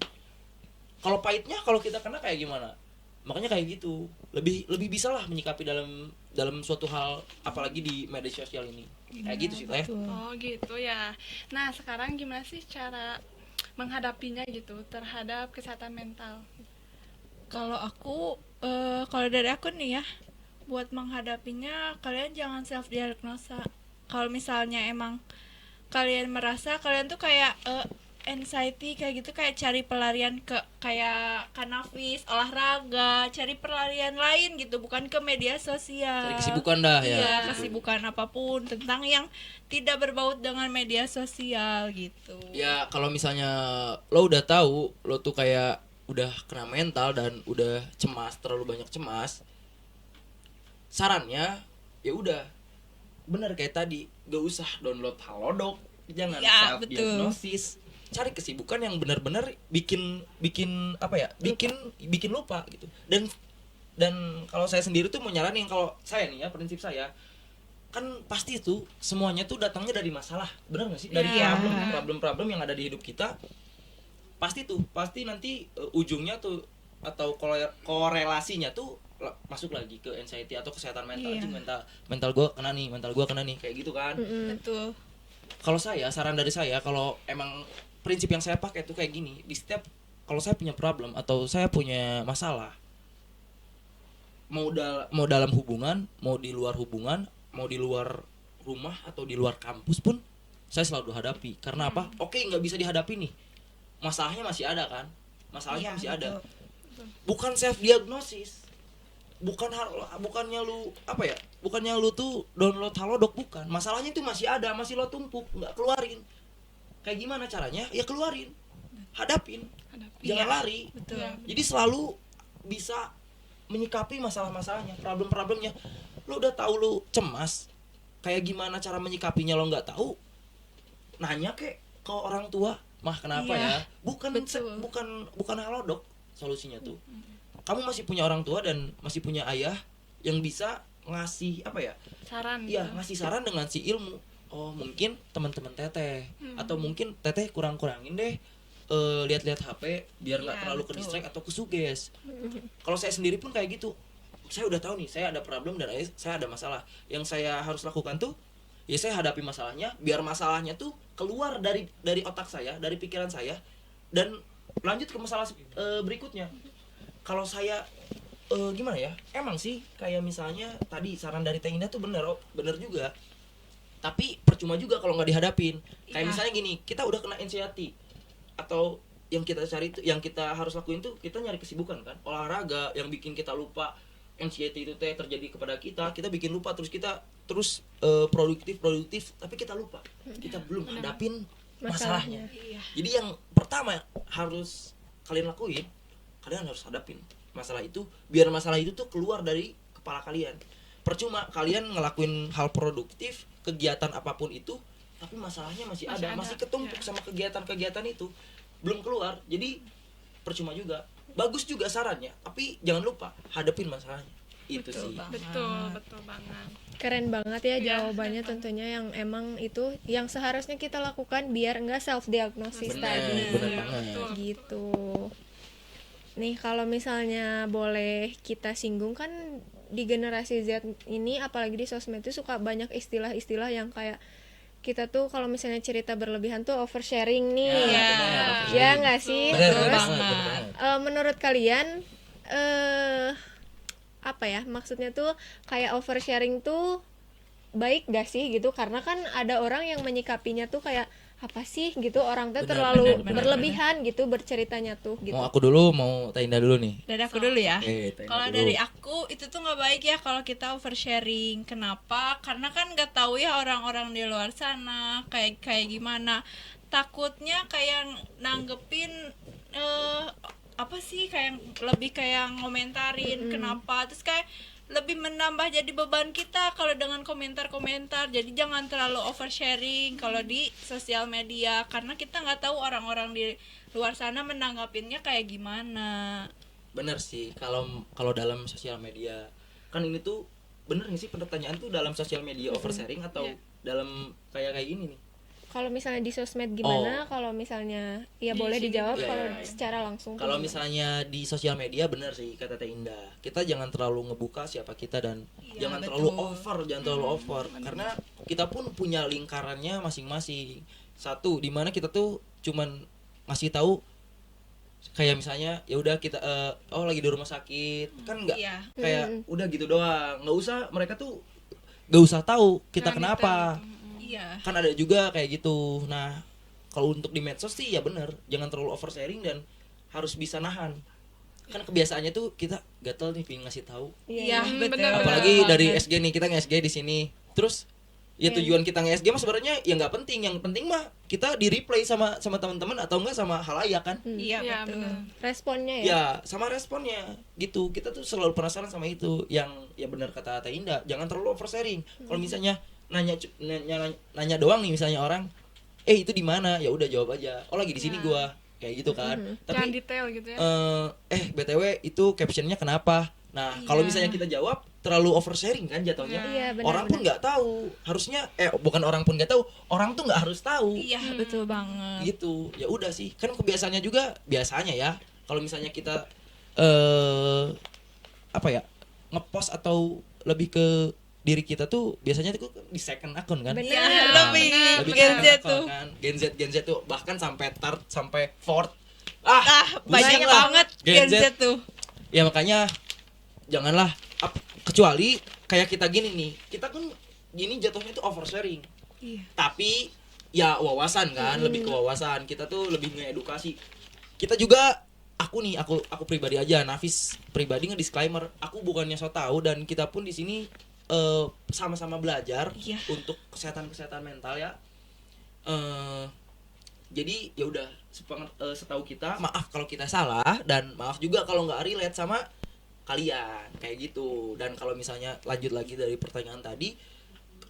Kalau pahitnya kalau kita kena kayak gimana? Makanya kayak gitu. Lebih bisa lah menyikapi dalam suatu hal apalagi di media sosial ini. Kayak gitu sih Teh. Oh gitu ya. Nah sekarang gimana sih cara menghadapinya gitu terhadap kesehatan mental? Kalau aku kalau dari aku nih ya, buat menghadapinya kalian jangan self diagnosa. Kalau misalnya emang kalian merasa kalian tuh kayak anxiety kayak gitu, kayak cari pelarian ke kayak kanafis, olahraga, cari pelarian lain gitu, bukan ke media sosial. Cari kesibukan dah ya. Iya, kesibukan apapun tentang yang tidak berbaut dengan media sosial gitu. Ya kalau misalnya lo udah tahu lo tuh kayak udah kena mental dan udah cemas, terlalu banyak cemas, sarannya ya udah bener kayak tadi, gak usah download Halodoc, jangan Ya, self diagnosis, cari kesibukan yang benar-benar bikin apa ya, bikin lupa gitu. Dan kalau saya sendiri tuh mau nyaranin, kalau saya nih ya, prinsip saya kan pasti itu semuanya tuh datangnya dari masalah, benar nggak sih? Dari Iya. problem yang ada di hidup kita. Pasti nanti ujungnya tuh atau korelasinya tuh masuk lagi ke anxiety atau kesehatan mental. Iya. Anjing, mental gue kena nih kayak gitu kan. Betul. Kalau saran dari saya, kalau emang prinsip yang saya pakai tuh kayak gini, di setiap kalau saya punya problem atau saya punya masalah, mau dalam hubungan, mau di luar hubungan, mau di luar rumah atau di luar kampus pun saya selalu hadapi. Karena apa? Oke, nggak bisa dihadapi nih, masalahnya masih ada kan, masalahnya Iya, masih ada. betul. Bukan self diagnosis, bukannya lu tuh download Halodoc, bukan. Masalahnya itu masih ada, masih lo tumpuk, nggak keluarin. Kayak gimana caranya? Ya keluarin, hadapin, jangan Iya, lari. betul. Jadi selalu bisa menyikapi masalah-masalahnya, problem-problemnya. Lo udah tahu lo cemas, kayak gimana cara menyikapinya lo nggak tahu, nanya ke orang tua, mah kenapa Iya, ya? Bukan Halodoc solusinya tuh. Kamu masih punya orang tua dan masih punya ayah yang bisa ngasih saran Iya, gitu. ngasih saran dengan si ilmu. Oh, mungkin teman-teman teteh atau mungkin teteh kurangin deh lihat-lihat HP biar nggak Iya, terlalu ke betul. distract atau kesuges. Kalau saya sendiri pun kayak gitu. Saya udah tahu nih, saya ada problem dan saya ada masalah. Yang saya harus lakukan tuh ya saya hadapi masalahnya, biar masalahnya tuh keluar dari otak saya, dari pikiran saya, dan lanjut ke masalah berikutnya. Kalau saya gimana ya, emang sih kayak misalnya tadi saran dari Teh Indah tuh bener juga, tapi percuma juga kalau nggak dihadapin. Kayak Iya. misalnya gini, kita udah kena anxiety, atau yang kita cari itu, yang kita harus lakuin tuh kita nyari kesibukan kan, olahraga yang bikin kita lupa anxiety itu teh terjadi kepada kita bikin lupa, terus produktif tapi kita lupa, kita belum hadapin masalahnya. Iya. Jadi yang pertama harus kalian lakuin, kalian harus hadapin masalah itu, biar masalah itu tuh keluar dari kepala kalian. Percuma kalian ngelakuin hal produktif, kegiatan apapun itu, tapi masalahnya masih ada, masih ketumpuk sama kegiatan-kegiatan itu, belum keluar. Jadi percuma juga. Bagus juga sarannya, tapi jangan lupa hadapin masalahnya. Itu Betul sih. banget. Betul banget. Keren banget ya jawabannya tentunya, yang emang itu yang seharusnya kita lakukan biar enggak self diagnosis tadi. Bener banget. Gitu. Nih kalau misalnya boleh kita singgung, kan di generasi Z ini apalagi di sosmed itu suka banyak istilah-istilah yang kayak kita tuh kalau misalnya cerita berlebihan tuh oversharing nih. Iya. Ya nggak sih? Bener Terus banget. menurut kalian apa ya, maksudnya tuh kayak oversharing tuh baik gak sih gitu? Karena kan ada orang yang menyikapinya tuh kayak apa sih gitu, orang tuh terlalu berlebihan gitu berceritanya tuh gitu. Mau aku dulu, mau Teh Indah dulu nih. Dari aku dulu ya. Teh Indah Kalau dulu. dari aku itu tuh nggak baik ya kalau kita oversharing. Kenapa? Karena kan nggak tahu ya orang-orang di luar sana kayak gimana. Takutnya kayak nanggepin apa sih, kayak lebih kayak ngomentarin kenapa, terus kayak lebih menambah jadi beban kita kalau dengan komentar-komentar. Jadi jangan terlalu oversharing kalau di sosial media, karena kita nggak tahu orang-orang di luar sana menanggapinnya kayak gimana. Bener sih, kalau dalam sosial media kan ini tuh bener nggak sih pertanyaan tuh, dalam sosial media oversharing atau dalam kayak gini nih? Kalau misalnya di sosmed gimana? Kalau misalnya ya boleh dijawab. Iya, Kalau iya. secara langsung tuh Kalau gimana? misalnya di sosial media bener sih kata Teh Indah, kita jangan terlalu ngebuka siapa kita dan Iya, jangan betul. terlalu over, karena kita pun punya lingkarannya masing-masing. Satu, dimana kita tuh cuman ngasih tahu kayak misalnya ya udah kita lagi di rumah sakit, kan nggak Iya. kayak udah gitu doang, nggak usah, mereka tuh nggak usah tahu kita kenapa. Iya. Kan ada juga kayak gitu. Nah, kalau untuk di medsos sih ya bener, jangan terlalu oversharing dan harus bisa nahan. Kan kebiasaannya tuh kita gatel nih pengen ngasih tahu. Iya, betul. bener. Apalagi Betul dari banget. SG nih, kita nge-SG di sini. Terus ya tujuan kita nge-SG mah sebenarnya ya nggak penting. Yang penting mah kita di-replay sama teman-teman atau enggak sama halayak kan. Iya, Iya, betul. bener. Responnya ya. Ya, sama responnya gitu. Kita tuh selalu penasaran sama itu. Yang ya benar kata Teh Indah, jangan terlalu oversharing. Kalau misalnya nanya doang nih misalnya orang, itu di mana? Ya udah jawab aja. Oh, lagi di sini gua. Kayak gitu kan. Jangan Tapi detail gitu ya. BTW itu captionnya kenapa? Nah, kalau misalnya kita jawab, terlalu oversharing kan jatuhnya. Iya, benar, Orang pun nggak tahu. Harusnya bukan orang pun nggak tahu, orang tuh nggak harus tahu. Iya, betul banget. Gitu. Ya udah sih. Kan kebiasaannya juga biasanya ya. Kalau misalnya kita apa ya? Ngepost atau lebih ke diri kita tuh biasanya tuh di second akun kan. Bener. Iya, lebih Lebih ke Gen second Z account tuh. kan. Gen Z tuh bahkan sampai third sampai fourth. Banyak pusing lah. banget Gen Z tuh. Ya makanya janganlah kecuali kayak kita gini nih. Kita kan gini jatuhnya tuh oversharing. Iya. Tapi ya wawasan kan, lebih ke wawasan. Kita tuh lebih ngedukasi. Kita juga aku pribadi aja, Nafis pribadi nge-disclaimer, aku bukannya so tahu dan kita pun di sini sama-sama belajar Iya. untuk kesehatan mental ya. Jadi ya udah setahu kita, maaf kalau kita salah dan maaf juga kalau nggak relate sama kalian kayak gitu. Dan kalau misalnya lanjut lagi dari pertanyaan tadi,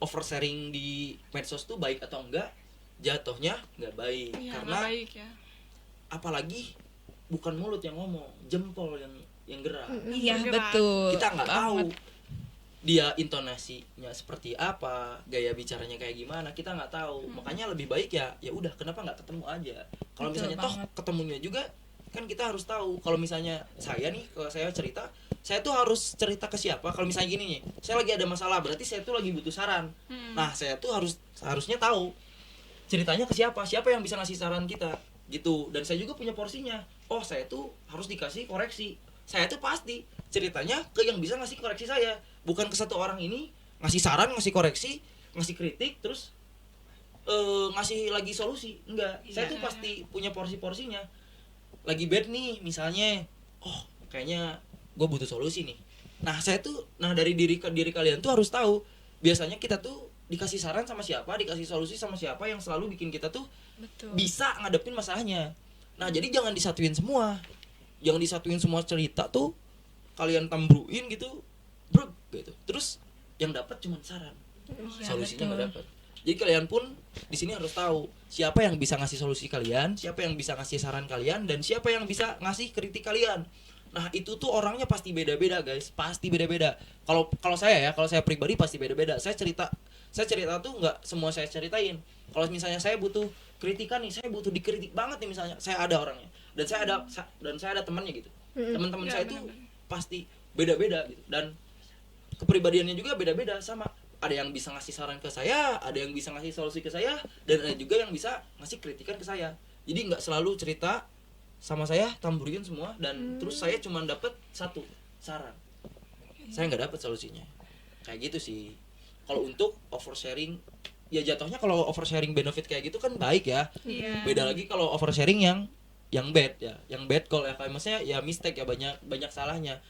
oversharing di medsos tuh baik atau enggak? Jatuhnya nggak baik Iya, karena nggak baik ya. apalagi bukan mulut yang ngomong, jempol yang gerak. Iya, Bergerak. betul. Kita nggak tahu banget. dia intonasinya seperti apa, gaya bicaranya kayak gimana, kita nggak tahu. Makanya lebih baik ya udah kenapa nggak ketemu aja. Kalau Betul misalnya toh banget. ketemunya juga kan kita harus tahu. Kalau misalnya kalau saya cerita, saya tuh harus cerita ke siapa. Kalau misalnya gini nih, saya lagi ada masalah, berarti saya tuh lagi butuh saran. Nah, saya tuh harusnya tahu ceritanya ke siapa yang bisa ngasih saran kita gitu. Dan saya juga punya porsinya. Oh, saya tuh harus dikasih koreksi. Saya tuh pasti ceritanya ke yang bisa ngasih koreksi saya, bukan ke satu orang ini ngasih saran, ngasih koreksi, ngasih kritik, terus ngasih lagi solusi. Enggak, saya tuh pasti punya porsi-porsinya. Lagi bad nih misalnya, oh kayaknya gue butuh solusi nih. Nah dari diri kalian tuh harus tahu, biasanya kita tuh dikasih saran sama siapa, dikasih solusi sama siapa yang selalu bikin kita tuh bisa ngadepin masalahnya. Nah jadi jangan disatuin semua cerita tuh kalian tambruin gitu, bro, gitu. Terus yang dapat cuma saran, solusinya nggak dapat. Jadi kalian pun di sini harus tahu siapa yang bisa ngasih solusi kalian, siapa yang bisa ngasih saran kalian, dan siapa yang bisa ngasih kritik kalian. Nah itu tuh orangnya pasti beda-beda guys, pasti beda-beda. Kalau saya pribadi pasti beda-beda. Saya cerita tuh nggak semua saya ceritain. Kalau misalnya saya butuh kritikan nih, saya butuh dikritik banget nih misalnya, saya ada orangnya dan saya ada temannya gitu. Teman-teman saya tuh pasti beda-beda gitu, dan kepribadiannya juga beda-beda. Sama ada yang bisa ngasih saran ke saya, ada yang bisa ngasih solusi ke saya, dan ada juga yang bisa ngasih kritikan ke saya. Jadi nggak selalu cerita sama saya tamburin semua dan terus saya cuma dapat satu saran, saya nggak dapat solusinya. Kayak gitu sih. Kalau untuk oversharing ya jatuhnya, kalau oversharing benefit kayak gitu kan baik ya. Beda lagi kalau oversharing yang bad ya, yang bad call ya, kayak maksudnya ya mistake ya, banyak salahnya.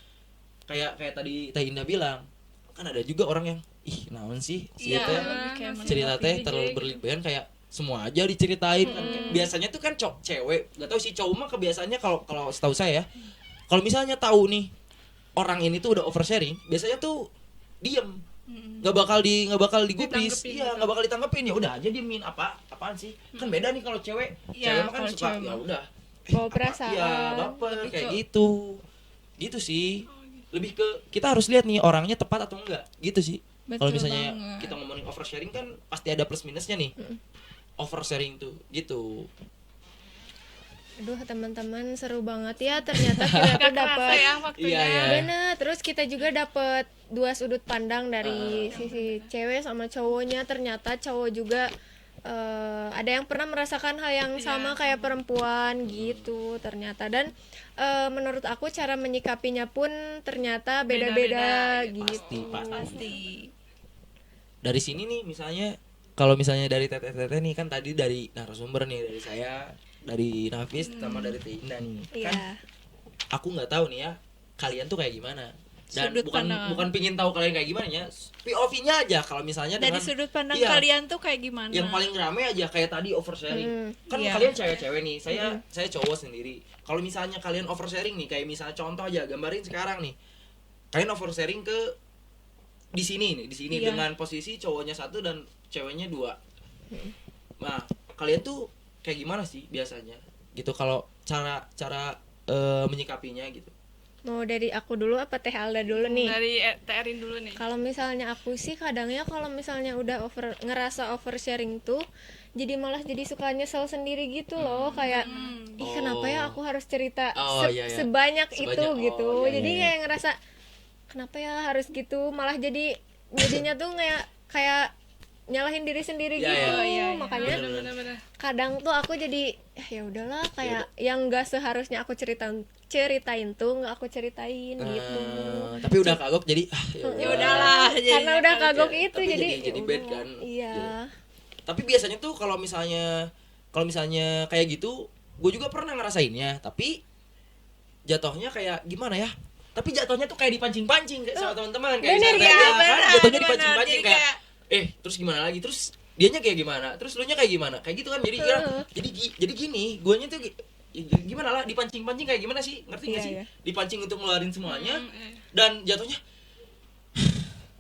Kayak tadi Teh Indah bilang, kan ada juga orang yang naon sih Iya, teh cerita teh terlalu berlebihan, kayak semua aja diceritain kan. Biasanya tuh kan cewek, gak tahu sih cowok mah kebiasaannya, kalau setahu saya ya, kalau misalnya tahu nih orang ini tuh udah oversharing, biasanya tuh diem, nggak bakal digubris, iya nggak bakal ditanggepin, ya udah aja diemin. Apaan sih, kan beda nih kalau cewek. Iya, Cewek mah kan kalau suka cewek ya mah. udah Bawa perasaan. iya baper Lebih kayak ke- gitu sih. Lebih ke kita harus lihat nih orangnya tepat atau enggak gitu sih. Kalau Betul misalnya banget. kita ngomongin oversharing kan pasti ada plus minusnya nih. Oversharing tuh gitu. Aduh teman-teman seru banget ya, ternyata kita tuh Gak kerasa dapat ya waktunya. Iya. bener. Terus kita juga dapat dua sudut pandang dari sisi cewek sama cowoknya. Ternyata cowok juga ada yang pernah merasakan hal yang sama kayak perempuan gitu ternyata. Dan menurut aku cara menyikapinya pun ternyata beda-beda gitu. Pasti. Dari sini nih misalnya, kalau misalnya dari teteh nih kan tadi dari narasumber nih, dari saya, dari Nafis sama dari Teh Indah nih. Kan Iya. aku nggak tahu nih ya kalian tuh kayak gimana. Dan Sudut pandangan. bukan pingin tahu kalian kayak gimana ya. POV-nya aja kalau misalnya Dari dengan sudut pandang iya, kalian tuh kayak gimana? yang paling rame aja kayak tadi oversharing. Kan Iya. kalian cewek-cewek nih, saya cowok sendiri. Kalau misalnya kalian oversharing nih, kayak misalnya contoh aja, gambarin sekarang nih. Kalian oversharing ke di sini Iya. dengan posisi cowoknya satu dan ceweknya dua. Nah, kalian tuh kayak gimana sih biasanya? Gitu kalau cara menyikapinya gitu. Mau dari aku dulu apa Teh Alda dulu nih? Dari Teh Erin dulu nih. Kalau misalnya aku sih kadangnya kalau misalnya udah ngerasa oversharing tuh jadi malah jadi suka nyesel sendiri gitu loh, kayak ih kenapa ya aku harus cerita Iya, iya. sebanyak itu Sebanyak, gitu. iya, Jadi iya. kayak ngerasa kenapa ya harus gitu, malah jadinya tuh kayak nyalahin diri sendiri Iya, gitu. iya. Makanya Bener-bener. kadang tuh aku jadi ya udahlah, kayak yang enggak seharusnya aku ceritain tuh nggak aku ceritain gitu. Tapi udah kagok jadi Ya udahlah, Karena udah kagok itu Tapi jadi jadi bad kan. Iya. Tapi biasanya tuh kalau misalnya kayak gitu, gue juga pernah ngerasainnya, tapi jatuhnya kayak gimana ya? Tapi jatuhnya tuh kayak dipancing-pancing kayak sama teman-teman kayak Bener, misalnya, ya, kan? bener, Jatuhnya bener. dipancing-pancing Jadi kayak terus gimana lagi? Terus dianya kayak gimana? Terus lu nya kayak gimana? Kayak gitu kan jadi jadi gini, guanya tuh gimana lah, dipancing-pancing kayak gimana sih? Ngerti gak Iya, sih? iya. Dipancing untuk ngeluarin semuanya Iya. dan jatuhnya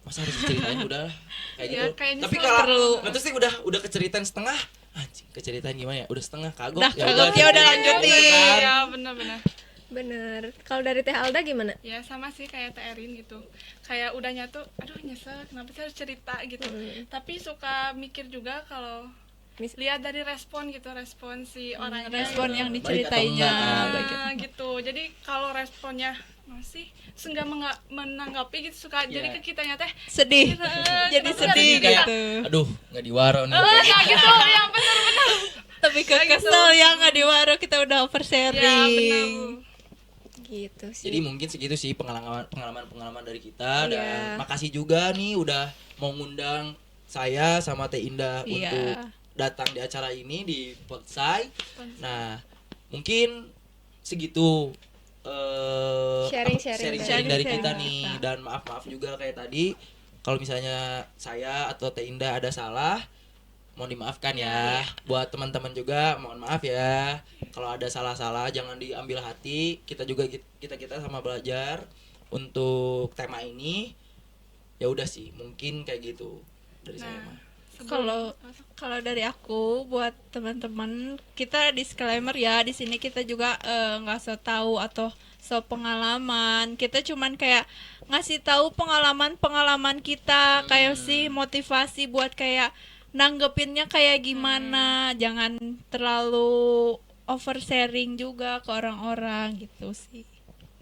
masa harus diceritain udah lah, kayak Ya, gitu. kayaknya Tapi selalu kalau terus sih udah keceritain setengah, anjing keceritain gimana ya? Udah setengah kagok. Udah kagok, ya udah lanjutin. Iya, bener-bener. Bener. Kalau dari Teh Alda gimana? Ya sama sih kayak Teh Erin gitu. Kayak udah nyatu, aduh nyesel kenapa sih harus cerita gitu. Tapi suka mikir juga kalau lihat dari respon gitu, respon si orangnya. Respon yang Baik atau diceritainya. enggak, Gitu. Jadi kalau responnya masih enggak menanggapi gitu, suka jadi Iya. ke kitanya teh Sedih. Jadi kenapa sedih harus kayak, gitu. aduh nggak diwaro nih. Nah gitu, ya benar-benar. Tapi kesel ya nggak diwaro, kita udah Ya oversharing. benar. Gitu sih. Jadi mungkin segitu sih pengalaman dari kita, dan Iya. makasih juga nih udah mau ngundang saya sama Teh Indah Iya. untuk datang di acara ini di Podsai. Nah, mungkin segitu Sharing-sharing dari dari kita kita. nih, dan maaf juga kayak tadi kalau misalnya saya atau Teh Indah ada salah, mohon dimaafkan ya. Buat teman-teman juga mohon maaf ya kalau ada salah-salah, jangan diambil hati. Kita juga kita sama belajar untuk tema ini. Ya udah sih, mungkin kayak gitu dari saya mah. Kalau dari aku buat teman-teman, kita disclaimer ya, di sini kita juga nggak so tahu atau so pengalaman. Kita cuman kayak ngasih tahu pengalaman kita, kayak sih motivasi buat kayak nanggepinnya kayak gimana. Jangan terlalu oversharing juga ke orang-orang gitu sih.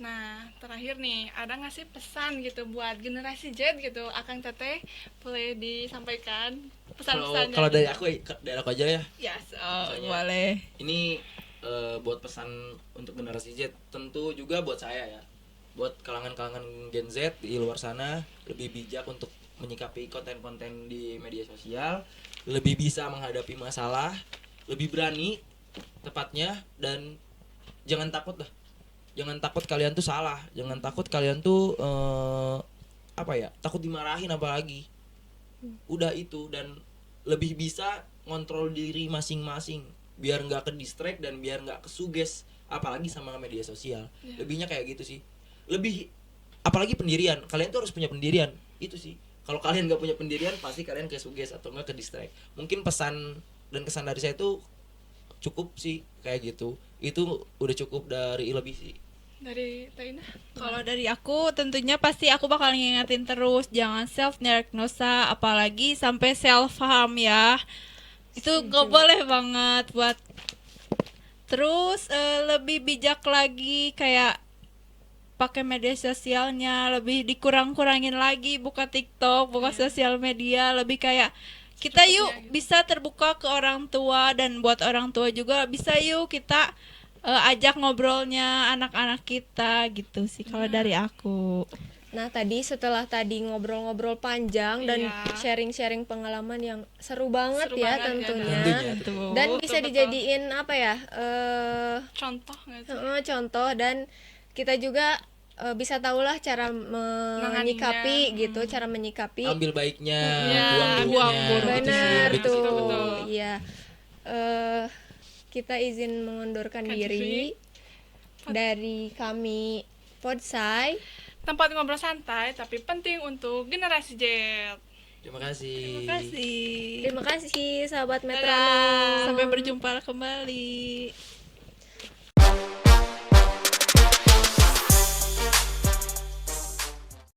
Nah, terakhir nih, ada nggak sih pesan gitu buat generasi Z gitu? Akang Teteh boleh disampaikan pesan-pesannya. Kalau dari gitu. aku aja ya. Ya, Soalnya- boleh. Ini buat pesan untuk generasi Z, tentu juga buat saya ya, buat kalangan-kalangan Gen Z di luar sana, lebih bijak untuk menyikapi konten-konten di media sosial, lebih bisa menghadapi masalah, lebih berani tepatnya, dan jangan takut lah, jangan takut kalian tuh salah, jangan takut kalian tuh takut dimarahin apalagi, udah itu, dan lebih bisa ngontrol diri masing-masing biar nggak ke distract dan biar nggak kesuges apalagi sama media sosial. Lebihnya kayak gitu sih, lebih apalagi pendirian, kalian tuh harus punya pendirian itu sih. Kalau kalian nggak punya pendirian pasti kalian kesuges atau nggak ke distract. Mungkin pesan dan kesan dari saya tuh cukup sih kayak gitu, itu udah cukup dari lebih sih. Dari Teh Indah. Kalau dari aku tentunya pasti aku bakal ngingetin terus, jangan self diagnosa apalagi sampai self harm ya. Itu gak boleh banget buat. Terus lebih bijak lagi, kayak pakai media sosialnya lebih dikurang-kurangin lagi, buka TikTok, buka sosial media, lebih kayak kita yuk bisa terbuka ke orang tua, dan buat orang tua juga bisa yuk kita ajak ngobrolnya anak-anak kita gitu sih kalau dari aku. Nah, setelah tadi ngobrol-ngobrol panjang dan Iya. sharing-sharing pengalaman yang seru banget Seru ya banget ya, tentunya. Tentunya. Dan bisa Betul-betul. dijadiin apa ya? Contoh nggak sih? Contoh, dan kita juga bisa tahulah cara menyikapi gitu, cara menyikapi. Ambil baiknya, Iya, buang buang buruknya. Benar Gitu sih, tuh. betul. Iya. Kita izin mengundurkan Kan diri dari kami Podsai. Tempat ngobrol santai tapi penting untuk generasi Z. Terima kasih. Terima kasih. Terima kasih sahabat Metro. Dadah. Sampai berjumpa kembali.